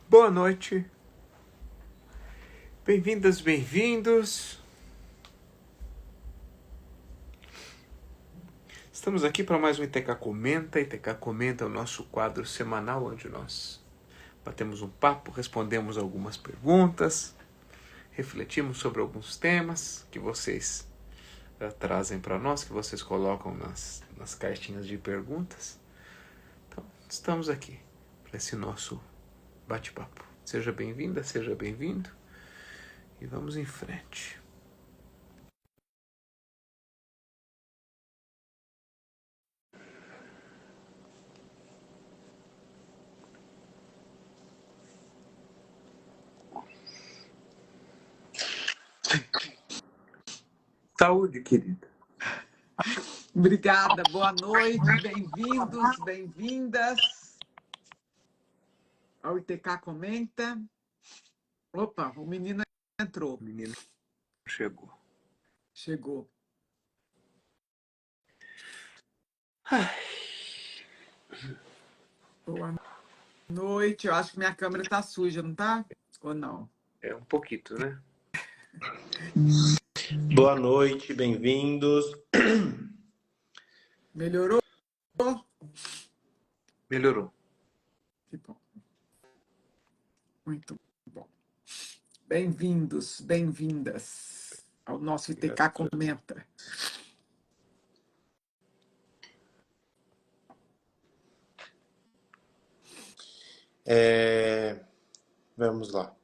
Boa noite, bem-vindas, bem-vindos. Estamos aqui para mais um ITK Comenta. ITK Comenta é o nosso quadro semanal onde nós batemos um papo, respondemos algumas perguntas, refletimos sobre alguns temas que vocês trazem para nós, que vocês colocam nas caixinhas de perguntas. Então, estamos aqui para esse nosso bate-papo. Seja bem-vinda, seja bem-vindo e vamos em frente. Saúde, querida. Obrigada, boa noite, bem-vindos, bem-vindas ao ITK Comenta. Opa, o menino entrou. O menino chegou. Chegou. Boa noite, eu acho que minha câmera tá suja, não tá? Ou não? É um pouquinho, né? Boa noite, bem-vindos. Melhorou? Melhorou. Que bom. Muito bom. Bem-vindos, bem-vindas ao nosso ITK Comenta. Vamos lá.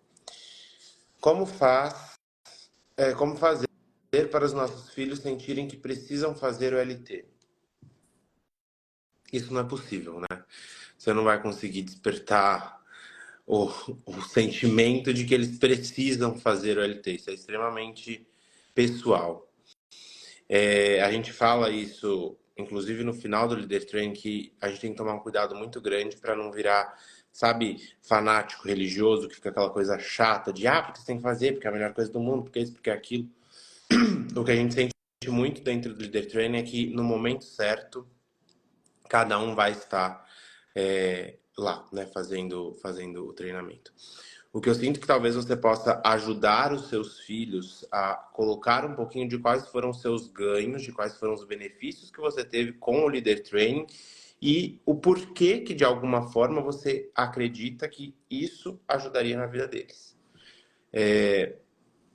Como fazer para os nossos filhos sentirem que precisam fazer o LT? Isso não é possível, né? Você não vai conseguir despertar o sentimento de que eles precisam fazer o LT. Isso é extremamente pessoal. A gente fala isso, inclusive no final do Leader Training, que a gente tem que tomar um cuidado muito grande para não virar, sabe, fanático religioso, que fica aquela coisa chata de, porque você tem que fazer, porque é a melhor coisa do mundo, porque isso, porque é aquilo. O que a gente sente muito dentro do Leader Training é que no momento certo, cada um vai estar lá, né, fazendo o treinamento. O que eu sinto que talvez você possa ajudar os seus filhos a colocar um pouquinho de quais foram os seus ganhos, de quais foram os benefícios que você teve com o Leader Training e o porquê que, de alguma forma, você acredita que isso ajudaria na vida deles.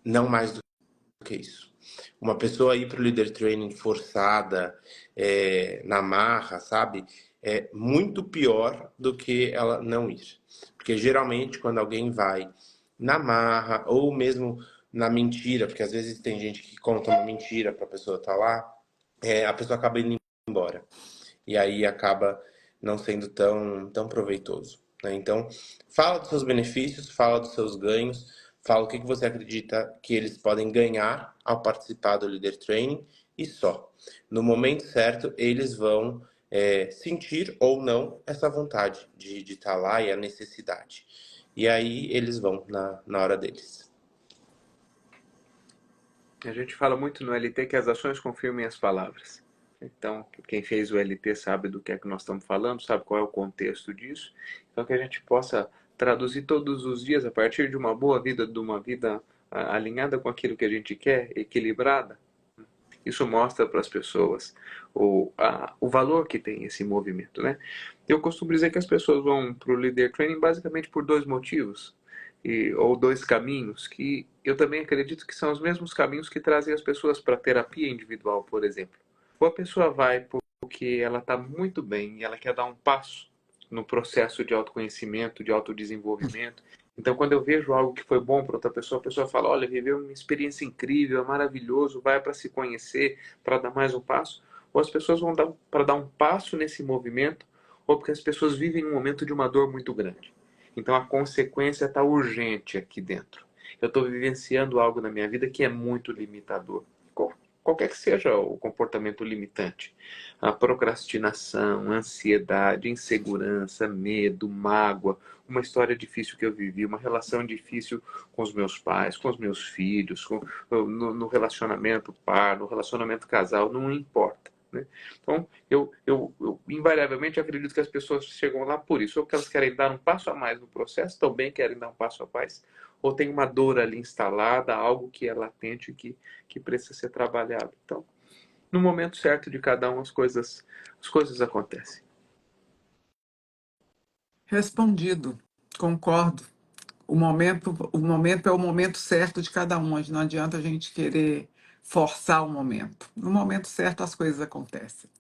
Não mais do que isso. Uma pessoa ir para o Leader Training forçada, na marra, sabe? É muito pior do que ela não ir. Porque geralmente quando alguém vai na marra ou mesmo na mentira, porque às vezes tem gente que conta uma mentira para a pessoa estar lá, a pessoa acaba indo embora. E aí acaba não sendo tão proveitoso, né? Então, fala dos seus benefícios, fala dos seus ganhos, fala o que você acredita que eles podem ganhar ao participar do Leader Training e só. No momento certo, eles vão sentir ou não essa vontade de estar lá e a necessidade. E aí eles vão na hora deles. A gente fala muito no LT que as ações confirmem as palavras. Então, quem fez o LT sabe do que é que nós estamos falando, sabe qual é o contexto disso. Então, que a gente possa traduzir todos os dias, a partir de uma boa vida, de uma vida alinhada com aquilo que a gente quer, equilibrada. Isso mostra para as pessoas o valor que tem esse movimento, né? Eu costumo dizer que as pessoas vão para o Leader Training basicamente por dois motivos, ou dois caminhos, que eu também acredito que são os mesmos caminhos que trazem as pessoas para a terapia individual, por exemplo. Ou a pessoa vai porque ela está muito bem e ela quer dar um passo no processo de autoconhecimento, de autodesenvolvimento. Então, quando eu vejo algo que foi bom para outra pessoa, a pessoa fala, olha, viveu uma experiência incrível, é maravilhoso, vai para se conhecer, para dar mais um passo. Ou as pessoas vão para dar um passo nesse movimento, ou porque as pessoas vivem um momento de uma dor muito grande. Então, a consequência está urgente aqui dentro. Eu estou vivenciando algo na minha vida que é muito limitador. Qualquer que seja o comportamento limitante. A procrastinação, ansiedade, insegurança, medo, mágoa, uma história difícil que eu vivi, uma relação difícil com os meus pais, com os meus filhos, no relacionamento par, no relacionamento casal, não importa. né? Então, eu invariavelmente acredito que as pessoas chegam lá por isso, ou que elas querem dar um passo a mais no processo, também querem dar um passo a mais, ou tem uma dor ali instalada, algo que é latente, que precisa ser trabalhado. Então, no momento certo de cada um, as coisas acontecem. Respondido. Concordo. O momento é o momento certo de cada um. Não adianta a gente querer forçar o momento. No momento certo as coisas acontecem.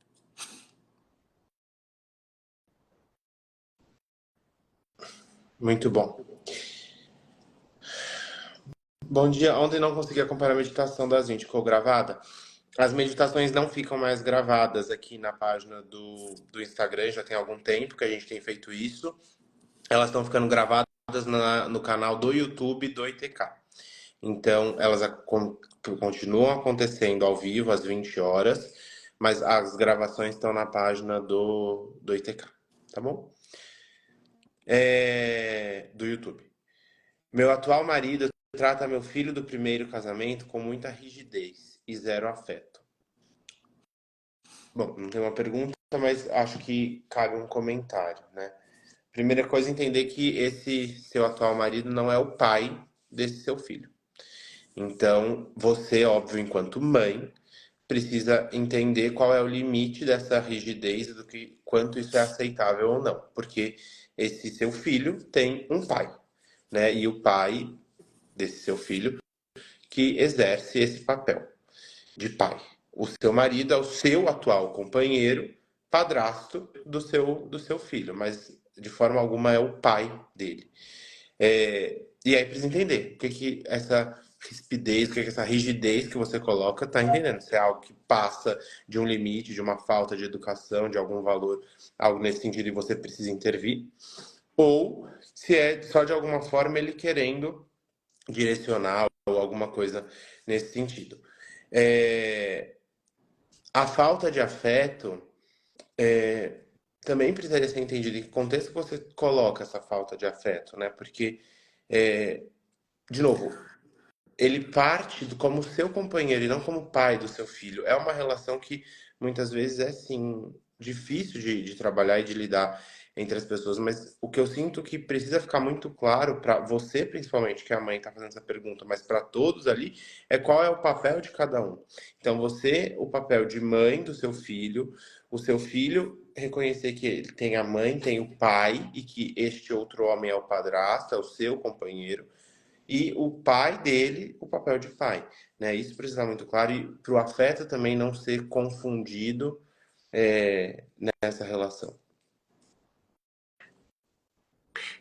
Muito bom. Bom dia. Ontem não consegui acompanhar a meditação das 20, ficou gravada? As meditações não ficam mais gravadas aqui na página do Instagram, já tem algum tempo que a gente tem feito isso. Elas estão ficando gravadas no canal do YouTube do ITK. Então, elas continuam acontecendo ao vivo às 20 horas, mas as gravações estão na página do ITK, tá bom? Do YouTube. Meu atual marido trata meu filho do primeiro casamento com muita rigidez e zero afeto. Bom, não tem uma pergunta, mas acho que cabe um comentário, né? Primeira coisa, entender que esse seu atual marido não é o pai desse seu filho. Então, você, óbvio, enquanto mãe, precisa entender qual é o limite dessa rigidez e quanto isso é aceitável ou não. Porque esse seu filho tem um pai, né? E o pai desse seu filho que exerce esse papel de pai. O seu marido é o seu atual companheiro, padrasto do seu filho, mas de forma alguma é o pai dele. E aí precisa entender o que essa rispidez, o que essa rigidez que você coloca tá entendendo. Se é algo que passa de um limite, de uma falta de educação, de algum valor, algo nesse sentido e você precisa intervir, ou se é só de alguma forma ele querendo direcionar ou alguma coisa nesse sentido. A falta de afeto também precisaria ser entendido em que contexto que você coloca essa falta de afeto, né? Porque, de novo, ele parte como seu companheiro e não como pai do seu filho. É uma relação que muitas vezes é, sim, difícil de trabalhar e de lidar entre as pessoas, mas o que eu sinto que precisa ficar muito claro para você, principalmente, que é a mãe está fazendo essa pergunta, mas para todos ali, é qual é o papel de cada um. Então, você, o papel de mãe do seu filho, o seu filho reconhecer que ele tem a mãe, tem o pai e que este outro homem é o padrasto, é o seu companheiro e o pai dele, o papel de pai, né? Isso precisa estar muito claro e para o afeto também não ser confundido nessa relação.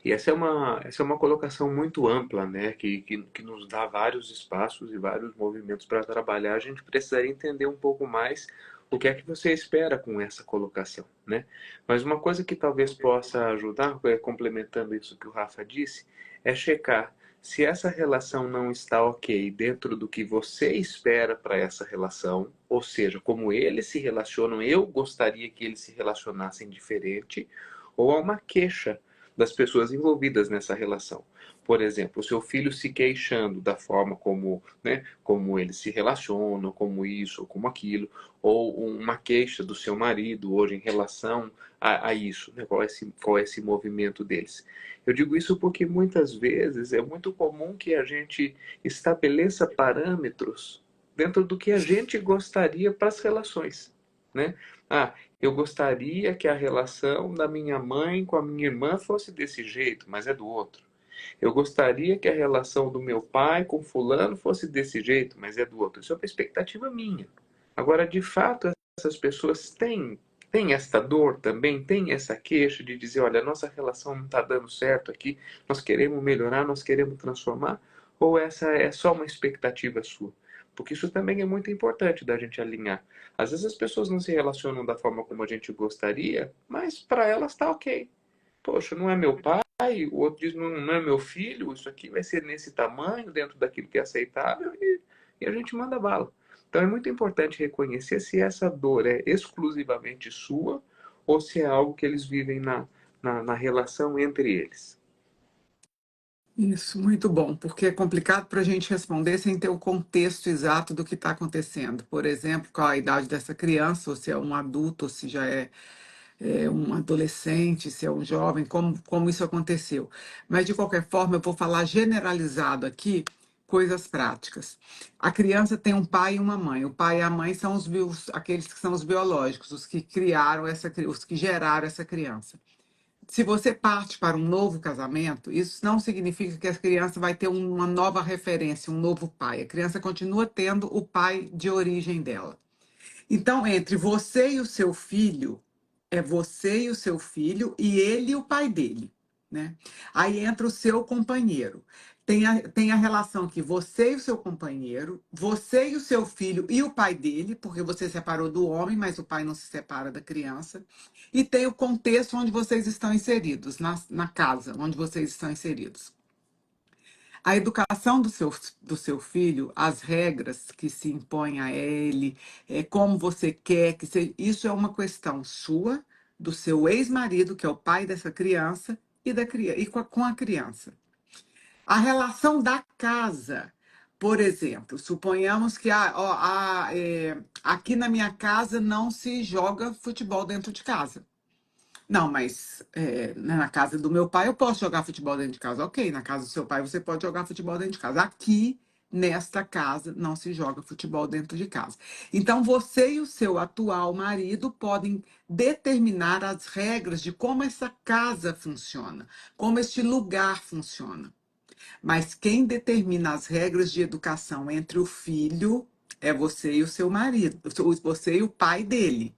E essa é uma colocação muito ampla, né? Que nos dá vários espaços e vários movimentos para trabalhar. A gente precisaria entender um pouco mais o que é que você espera com essa colocação, né? Mas uma coisa que talvez possa ajudar, complementando isso que o Rafa disse, é checar se essa relação não está ok dentro do que você espera para essa relação, ou seja, como eles se relacionam, eu gostaria que eles se relacionassem diferente, ou há uma queixa das pessoas envolvidas nessa relação. Por exemplo, o seu filho se queixando da forma como, né, como eles se relacionam, como isso ou como aquilo, ou uma queixa do seu marido hoje em relação a isso, né, qual é esse movimento deles. Eu digo isso porque muitas vezes é muito comum que a gente estabeleça parâmetros dentro do que a gente gostaria para as relações, né? Ah, eu gostaria que a relação da minha mãe com a minha irmã fosse desse jeito, mas é do outro. Eu gostaria que a relação do meu pai com fulano fosse desse jeito, mas é do outro. Isso é uma expectativa minha. Agora, de fato, essas pessoas têm esta dor também, têm essa queixa de dizer, olha, a nossa relação não está dando certo aqui, nós queremos melhorar, nós queremos transformar, ou essa é só uma expectativa sua? Porque isso também é muito importante da gente alinhar. Às vezes as pessoas não se relacionam da forma como a gente gostaria, mas para elas está ok. Poxa, não é meu pai, o outro diz não é meu filho, isso aqui vai ser nesse tamanho, dentro daquilo que é aceitável, e a gente manda bala. Então é muito importante reconhecer se essa dor é exclusivamente sua ou se é algo que eles vivem na relação entre eles. Isso, muito bom, porque é complicado para a gente responder sem ter o contexto exato do que está acontecendo. Por exemplo, qual a idade dessa criança, ou se é um adulto, ou se já é um adolescente, se é um jovem, como isso aconteceu. Mas, de qualquer forma, eu vou falar generalizado aqui, coisas práticas. A criança tem um pai e uma mãe. O pai e a mãe são aqueles que são os biológicos, os que criaram os que geraram essa criança. Se você parte para um novo casamento, isso não significa que a criança vai ter uma nova referência, um novo pai. A criança continua tendo o pai de origem dela. Então, entre você e o seu filho, é você e o seu filho e ele e o pai dele, né? Aí entra o seu companheiro. Tem a relação que você e o seu companheiro, você e o seu filho e o pai dele, porque você separou do homem, mas o pai não se separa da criança. E tem o contexto onde vocês estão inseridos, na casa onde vocês estão inseridos. A educação do seu filho, as regras que se impõem a ele, como você quer que seja, isso é uma questão sua, do seu ex-marido, que é o pai dessa criança, e com a criança. A relação da casa, por exemplo, suponhamos que aqui na minha casa não se joga futebol dentro de casa. Não, mas na casa do meu pai eu posso jogar futebol dentro de casa. Ok, na casa do seu pai você pode jogar futebol dentro de casa. Aqui, nesta casa, não se joga futebol dentro de casa. Então, você e o seu atual marido podem determinar as regras de como essa casa funciona, como este lugar funciona. Mas quem determina as regras de educação entre o filho é você e o seu marido, você e o pai dele.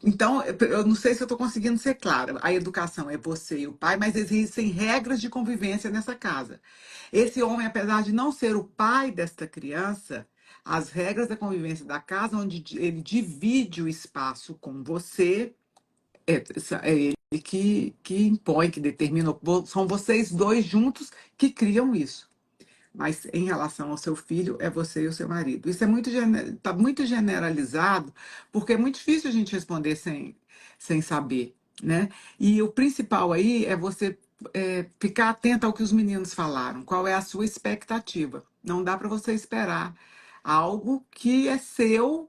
Então, eu não sei se eu estou conseguindo ser clara. A educação é você e o pai, mas existem regras de convivência nessa casa. Esse homem, apesar de não ser o pai desta criança, as regras da convivência da casa, onde ele divide o espaço com você, é ele que impõe, que determina. São vocês dois juntos que criam isso. Mas em relação ao seu filho, é você e o seu marido. Isso está muito generalizado, porque é muito difícil a gente responder sem saber, né? E o principal aí é você ficar atento ao que os meninos falaram. Qual é a sua expectativa? Não dá para você esperar algo que é seu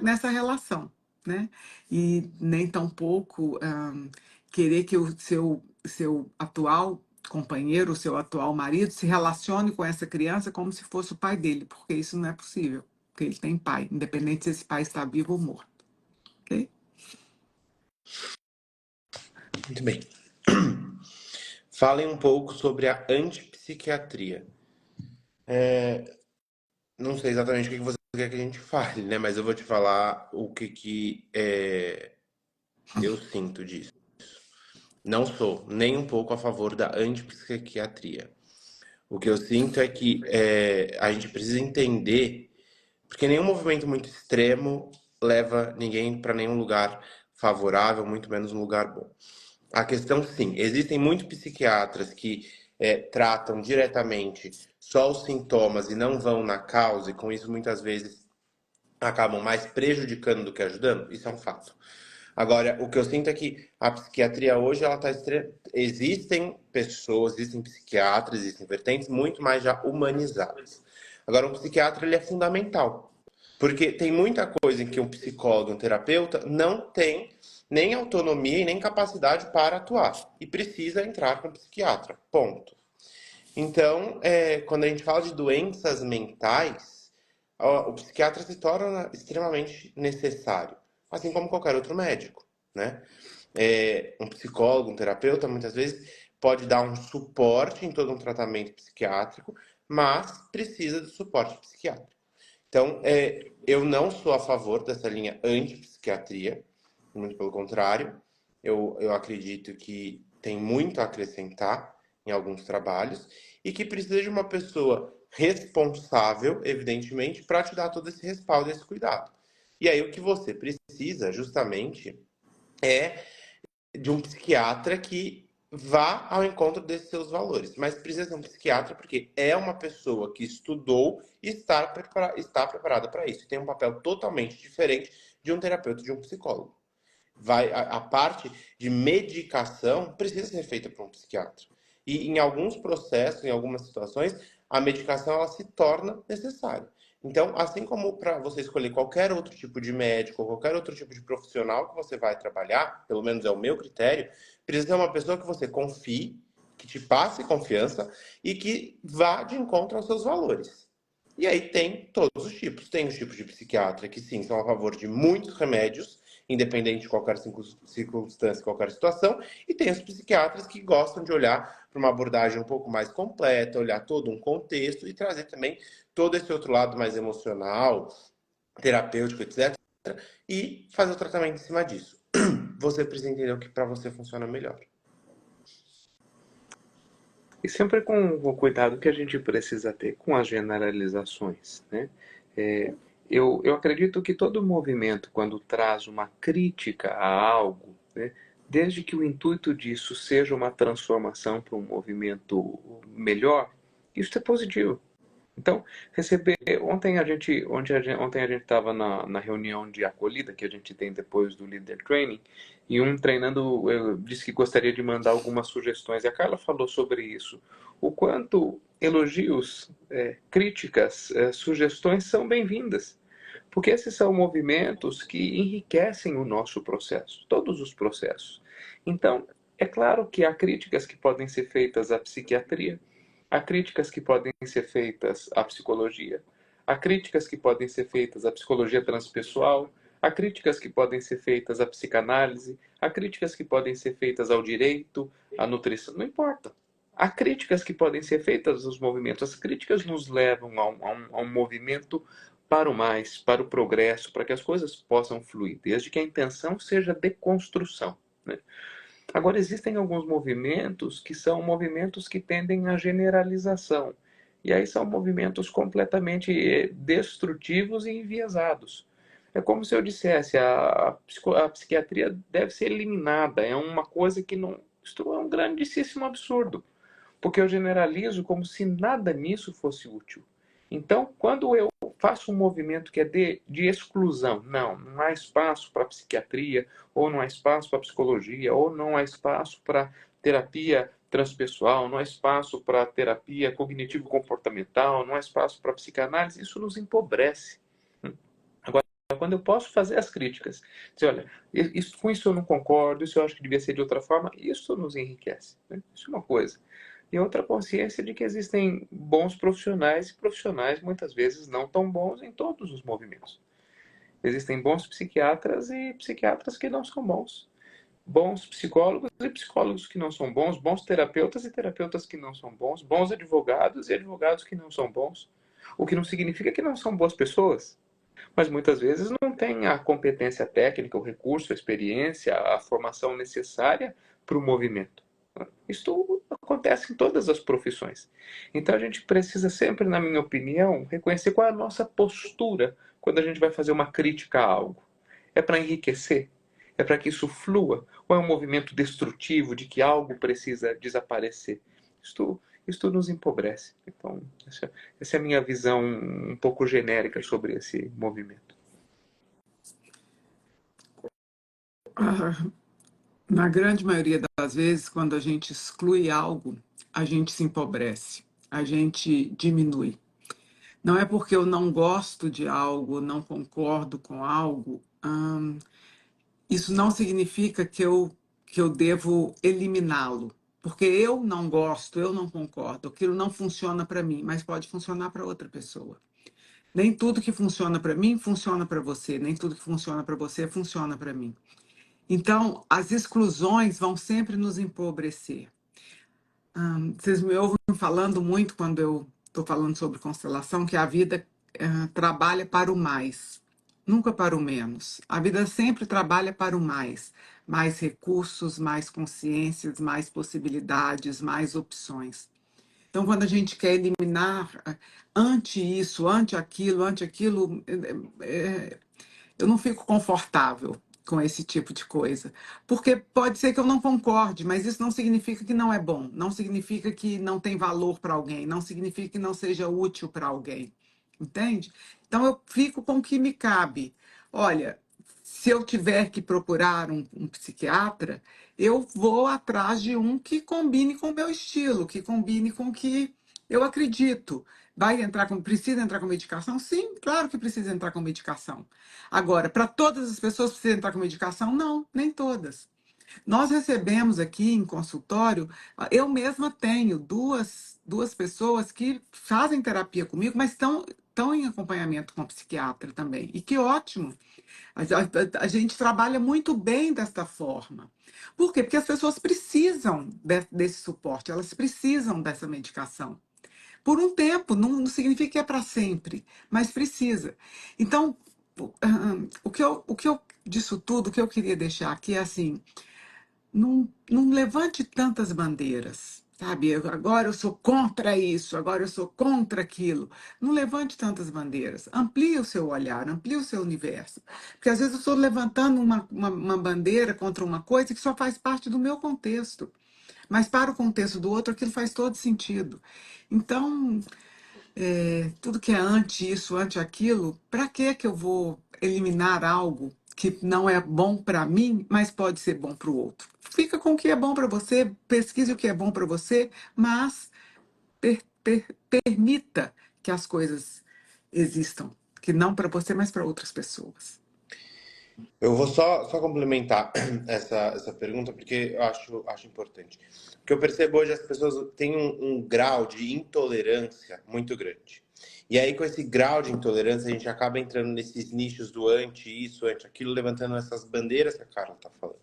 nessa relação, né? E nem tampouco querer que o seu atual companheiro, o seu atual marido, se relacione com essa criança como se fosse o pai dele, porque isso não é possível, porque ele tem pai, independente se esse pai está vivo ou morto. Ok? Muito bem. Falem um pouco sobre a antipsiquiatria. Não sei exatamente o que você quer que a gente fale, né? Mas eu vou te falar o que eu sinto disso. Não sou nem um pouco a favor da antipsiquiatria. O que eu sinto é que a gente precisa entender, porque nenhum movimento muito extremo leva ninguém para nenhum lugar favorável, muito menos um lugar bom. A questão, sim, existem muitos psiquiatras que tratam diretamente só os sintomas e não vão na causa, e com isso muitas vezes acabam mais prejudicando do que ajudando. Isso é um fato. Agora, o que eu sinto é que a psiquiatria hoje, ela está existem pessoas, existem psiquiatras, existem vertentes muito mais já humanizadas. Agora, um psiquiatra, ele é fundamental. Porque tem muita coisa em que um psicólogo, um terapeuta, não tem nem autonomia e nem capacidade para atuar. E precisa entrar com um psiquiatra. Ponto. Então, quando a gente fala de doenças mentais, o psiquiatra se torna extremamente necessário, assim como qualquer outro médico, né? Um psicólogo, um terapeuta, muitas vezes pode dar um suporte em todo um tratamento psiquiátrico, mas precisa de suporte psiquiátrico. Então, eu não sou a favor dessa linha anti-psiquiatria, muito pelo contrário. Eu acredito que tem muito a acrescentar em alguns trabalhos e que precisa de uma pessoa responsável, evidentemente, para te dar todo esse respaldo e esse cuidado. E aí o que você precisa, justamente, é de um psiquiatra que vá ao encontro desses seus valores. Mas precisa ser um psiquiatra porque é uma pessoa que estudou e está preparada para isso. Tem um papel totalmente diferente de um terapeuta, de um psicólogo. A parte de medicação precisa ser feita por um psiquiatra. E em alguns processos, em algumas situações, a medicação ela se torna necessária. Então, assim como para você escolher qualquer outro tipo de médico, ou qualquer outro tipo de profissional que você vai trabalhar, pelo menos é o meu critério, precisa ser uma pessoa que você confie, que te passe confiança e que vá de encontro aos seus valores. E aí tem todos os tipos. Tem os tipos de psiquiatra que sim, são a favor de muitos remédios, independente de qualquer circunstância, qualquer situação, e tem os psiquiatras que gostam de olhar para uma abordagem um pouco mais completa, olhar todo um contexto e trazer também todo esse outro lado mais emocional, terapêutico, etc. E fazer o tratamento em cima disso. Você precisa entender o que para você funciona melhor. E sempre com o cuidado que a gente precisa ter com as generalizações, né? Eu acredito que todo movimento, quando traz uma crítica a algo, né, desde que o intuito disso seja uma transformação para um movimento melhor, isso é positivo. Então, receber. Ontem a gente estava na reunião de acolhida que a gente tem depois do Leader Training, e um treinando disse que gostaria de mandar algumas sugestões, e a Carla falou sobre isso. O quanto elogios, críticas, sugestões são bem-vindas, porque esses são movimentos que enriquecem o nosso processo, todos os processos. Então, é claro que há críticas que podem ser feitas à psiquiatria, há críticas que podem ser feitas à psicologia, há críticas que podem ser feitas à psicologia transpessoal, há críticas que podem ser feitas à psicanálise, há críticas que podem ser feitas ao direito, à nutrição, não importa. Há críticas que podem ser feitas aos movimentos. As críticas nos levam a um movimento para o mais, para o progresso, para que as coisas possam fluir, desde que a intenção seja de construção, né? Agora, existem alguns movimentos que são movimentos que tendem à generalização. E aí são movimentos completamente destrutivos e enviesados. É como se eu dissesse, a psiquiatria deve ser eliminada. É uma coisa que não... Isto é um grandíssimo absurdo, porque eu generalizo como se nada nisso fosse útil. Então, quando eu faço um movimento que é de exclusão, não há espaço para psiquiatria, ou não há espaço para psicologia, ou não há espaço para terapia transpessoal, não há espaço para terapia cognitivo-comportamental, não há espaço para psicanálise, isso nos empobrece. Agora, quando eu posso fazer as críticas, dizer, olha, com isso eu não concordo, isso eu acho que devia ser de outra forma, isso nos enriquece, né? Isso é uma coisa. E outra consciência de que existem bons profissionais e profissionais muitas vezes não tão bons em todos os movimentos. Existem bons psiquiatras e psiquiatras que não são bons. Bons psicólogos e psicólogos que não são bons, bons terapeutas e terapeutas que não são bons, bons advogados e advogados que não são bons. O que não significa que não são boas pessoas, mas muitas vezes não têm a competência técnica, o recurso, a experiência, a formação necessária para o movimento. Isso acontece em todas as profissões. Então a gente precisa sempre, na minha opinião, reconhecer qual é a nossa postura quando a gente vai fazer uma crítica a algo. É para enriquecer? É para que isso flua? Ou é um movimento destrutivo de que algo precisa desaparecer? Isto nos empobrece. Então, essa é a minha visão um pouco genérica sobre esse movimento. Na grande maioria das vezes, quando a gente exclui algo, a gente se empobrece, a gente diminui. Não é porque eu não gosto de algo, não concordo com algo, isso não significa que eu devo eliminá-lo. Porque eu não gosto, eu não concordo, aquilo não funciona para mim, mas pode funcionar para outra pessoa. Nem tudo que funciona para mim funciona para você, nem tudo que funciona para você funciona para mim. Então, as exclusões vão sempre nos empobrecer. Vocês me ouvem falando muito quando eu estou falando sobre constelação, que a vida trabalha para o mais, nunca para o menos. A vida sempre trabalha para o mais. Mais recursos, mais consciências, mais possibilidades, mais opções. Então, quando a gente quer eliminar ante isso, ante aquilo, eu não fico confortável com esse tipo de coisa. Porque pode ser que eu não concorde, mas isso não significa que não é bom, não significa que não tem valor para alguém, não significa que não seja útil para alguém. Entende? Então eu fico com o que me cabe. Olha, se eu tiver que procurar um psiquiatra, eu vou atrás de um que combine com o meu estilo, que combine com o que eu acredito. Precisa entrar com medicação? Sim, claro que precisa entrar com medicação. Agora, para todas as pessoas precisa entrar com medicação? Não, nem todas. Nós recebemos aqui em consultório, eu mesma tenho duas pessoas que fazem terapia comigo, mas estão em acompanhamento com psiquiatra também. E que ótimo! A gente trabalha muito bem desta forma. Por quê? Porque as pessoas precisam desse suporte, elas precisam dessa medicação. Por um tempo, não significa que é para sempre, mas precisa. Então, o que eu disso tudo, o que eu queria deixar aqui é assim, não levante tantas bandeiras, sabe? Agora eu sou contra isso, agora eu sou contra aquilo. Não levante tantas bandeiras. Amplie o seu olhar, amplie o seu universo. Porque às vezes eu estou levantando uma bandeira contra uma coisa que só faz parte do meu contexto. Mas para o contexto do outro, aquilo faz todo sentido. Então, tudo que é ante isso, ante aquilo, para que eu vou eliminar algo que não é bom para mim, mas pode ser bom para o outro? Fica com o que é bom para você, pesquise o que é bom para você, mas permita que as coisas existam, que não para você, mas para outras pessoas. Eu vou só complementar essa pergunta, porque eu acho importante. O que eu percebo hoje, as pessoas têm um grau de intolerância muito grande. E aí, com esse grau de intolerância, a gente acaba entrando nesses nichos do anti isso, anti aquilo, levantando essas bandeiras que a Carla está falando.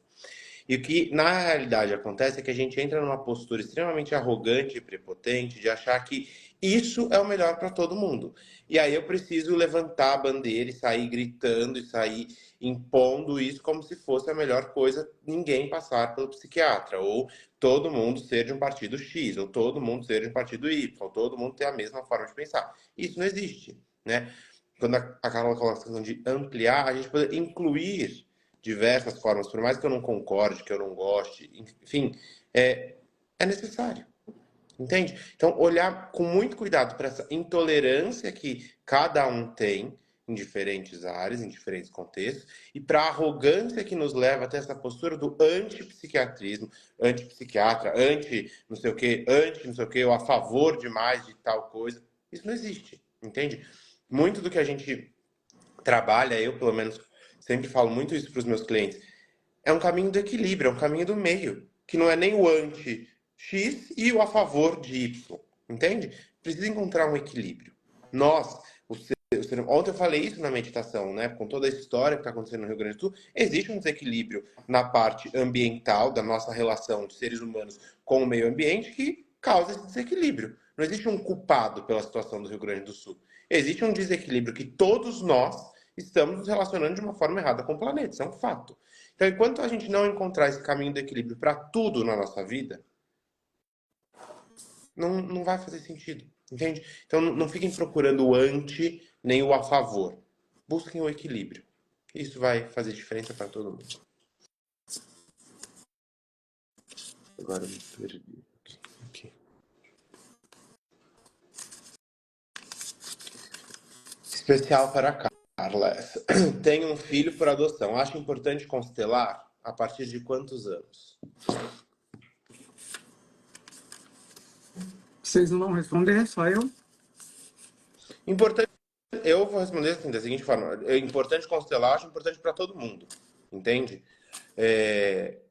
E o que, na realidade, acontece é que a gente entra numa postura extremamente arrogante e prepotente de achar que isso é o melhor para todo mundo. E aí eu preciso levantar a bandeira e sair gritando e sair impondo isso como se fosse a melhor coisa ninguém passar pelo psiquiatra, ou todo mundo ser de um partido X, ou todo mundo ser de um partido Y, ou todo mundo ter a mesma forma de pensar. Isso não existe, né? Quando a Carla coloca a questão de ampliar, a gente pode incluir diversas formas, por mais que eu não concorde, que eu não goste, enfim, é necessário. Entende? Então, olhar com muito cuidado para essa intolerância que cada um tem em diferentes áreas, em diferentes contextos, e para a arrogância que nos leva até essa postura do antipsiquiatrismo, antipsiquiatra, anti não sei o quê, anti não sei o quê, ou a favor de mais de tal coisa. Isso não existe, entende? Muito do que a gente trabalha, eu pelo menos sempre falo muito isso para os meus clientes, é um caminho do equilíbrio, é um caminho do meio, que não é nem o anti-X e o a favor de Y, entende? Precisa encontrar um equilíbrio. Nós, ontem eu falei isso na meditação, né? Com toda a história que está acontecendo no Rio Grande do Sul, existe um desequilíbrio na parte ambiental da nossa relação de seres humanos com o meio ambiente que causa esse desequilíbrio. Não existe um culpado pela situação do Rio Grande do Sul. Existe um desequilíbrio que todos nós estamos nos relacionando de uma forma errada com o planeta. Isso é um fato. Então, enquanto a gente não encontrar esse caminho do equilíbrio para tudo na nossa vida, não vai fazer sentido, entende? Então, não fiquem procurando o anti nem o a favor. Busquem o equilíbrio. Isso vai fazer diferença para todo mundo. Agora eu me perdi aqui. Especial para a Carla. Tenho um filho por adoção. Acho importante constelar a partir de quantos anos? Vocês não vão responder, só eu? Importante. Eu vou responder assim, da seguinte forma: é importante constelar, acho importante para todo mundo, entende?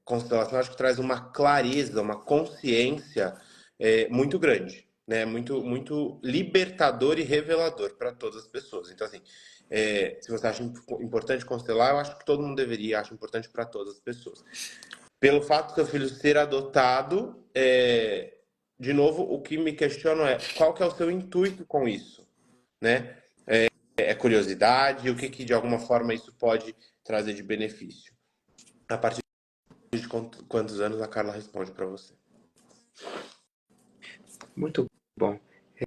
Constelação acho que traz uma clareza, uma consciência muito grande, né? Muito libertador e revelador para todas as pessoas. Então, assim, se você acha importante constelar, eu acho que todo mundo deveria, acho importante para todas as pessoas. Pelo fato do seu filho ser adotado, de novo, o que me questiono é qual que é o seu intuito com isso, né? É curiosidade, o que de alguma forma isso pode trazer de benefício. A partir de quantos anos a Carla responde para você? Muito bom.